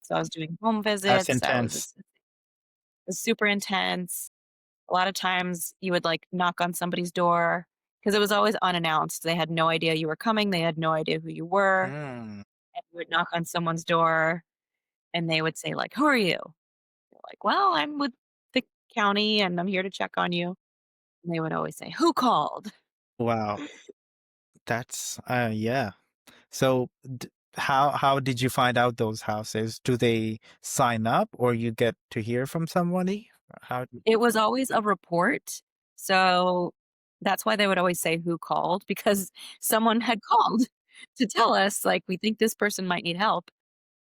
So I was doing home That's visits. intense. It was super intense. A lot of times you would like knock on somebody's door because it was always unannounced. They had no idea you were coming. They had no idea who you were. Mm. And you would knock on someone's door and they would say like, "Who are you?" You're like, "Well, I'm with the county and I'm here to check on you." And they would always say, "Who called?" Wow. That's yeah. So how did you find out those houses? Do they sign up or you get to hear from somebody? How It was always a report. So that's why they would always say who called because someone had called to tell us like, "We think this person might need help,"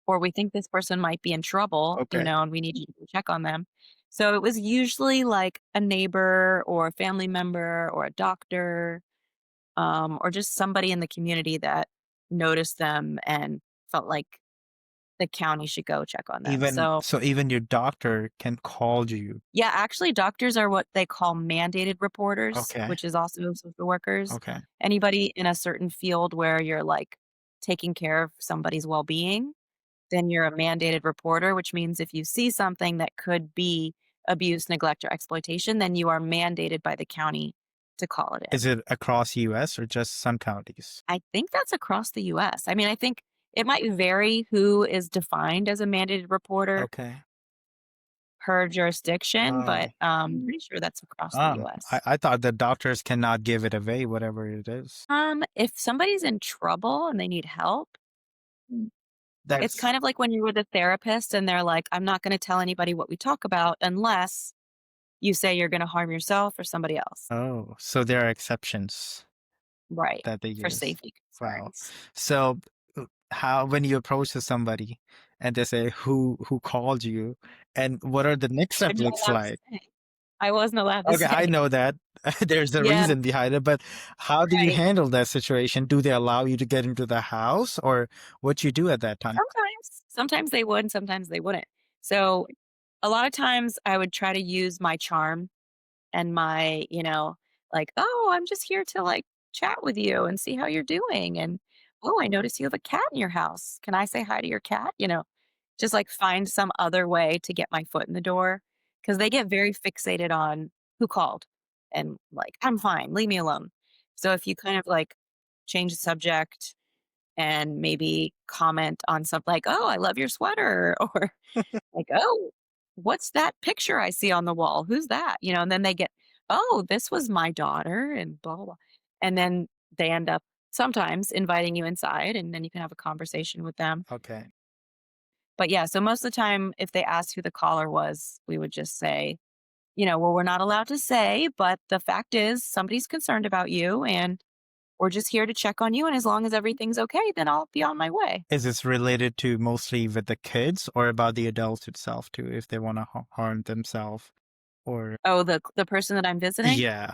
or "We think this person might be in trouble," okay. and we need you to go check on them. So it was usually like a neighbor or a family member or a doctor, or just somebody in the community that noticed them and felt like the county should go check on them. Even So so even your doctor can call you. yeah, actually, doctors are what they call mandated reporters, Okay. which is also social workers. Okay. Anybody in a certain field where you're like taking care of somebody's well being, then you're a mandated reporter, which means if you see something that could be abuse, neglect, or exploitation, then you are mandated by the county to call it Is in. it across US or just some counties? I think that's across the US. I mean, I think it might vary who is defined as a mandated reporter Okay. per jurisdiction, Oh. but pretty sure that's across the Oh, US. I thought the doctors cannot give it away, whatever it is. If somebody's in trouble and they need help, mm, it's That's kind of like when you're with a therapist and they're like, "I'm not gonna tell anybody what we talk about unless you say you're gonna harm yourself or somebody else." oh, so there are exceptions Right, that they for use. safety Wow. concerns. So how when you approach to somebody and they say who called you and what are the next step I'm not looks allowed to like? say. I wasn't allowed to Okay, I say. know that. There's a Yeah, reason behind it, but how do you right. handle that situation? Do they allow you to get into the house or what you do at that time? Sometimes they would, and sometimes they wouldn't. So, a lot of times I would try to use my charm and my, like, "Oh, I'm just here to, like, chat with you and see how you're doing," and, "Oh, I notice you have a cat in your house. Can I say hi to your cat?" Just, like, find some other way to get my foot in the door because they get very fixated on who called and, like, "I'm fine, leave me alone." So if you kind of, like, change the subject and maybe comment on something like, "Oh, I love your sweater," or like, "Oh, what's that picture I see on the wall? Who's that?" And then they get, "Oh, this was my daughter," and blah, blah, blah. And then they end up sometimes inviting you inside, and then you can have a conversation with them. Okay. But yeah, so most of the time, if they asked who the caller was, we would just say, "Well, we're not allowed to say, but the fact is somebody's concerned about you, and we're just here to check on you. And as long as everything's okay, then I'll be on my way." Is this related to mostly with the kids or about the adults itself too, if they want to harm themselves or Oh, the person that I'm visiting? yeah.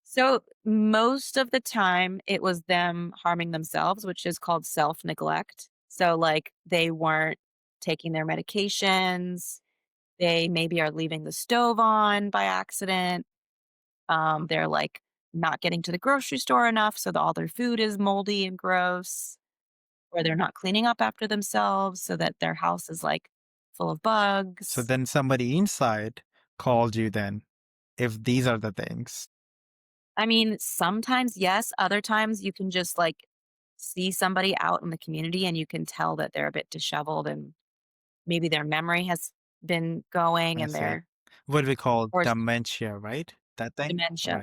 So, most of the time, it was them harming themselves, which is called self-neglect. So, like, they weren't taking their medications, they maybe are leaving the stove on by accident, they're, like, not getting to the grocery store enough, so that all their food is moldy and gross, or they're not cleaning up after themselves so that their house is, like, full of So bugs. then somebody inside called you then if these are the things. I mean, sometimes yes, other times you can just, like, see somebody out in the community and you can tell that they're a bit disheveled and maybe their memory has been going I and see. they're What we call or dementia, right? That thing? dementia. Right.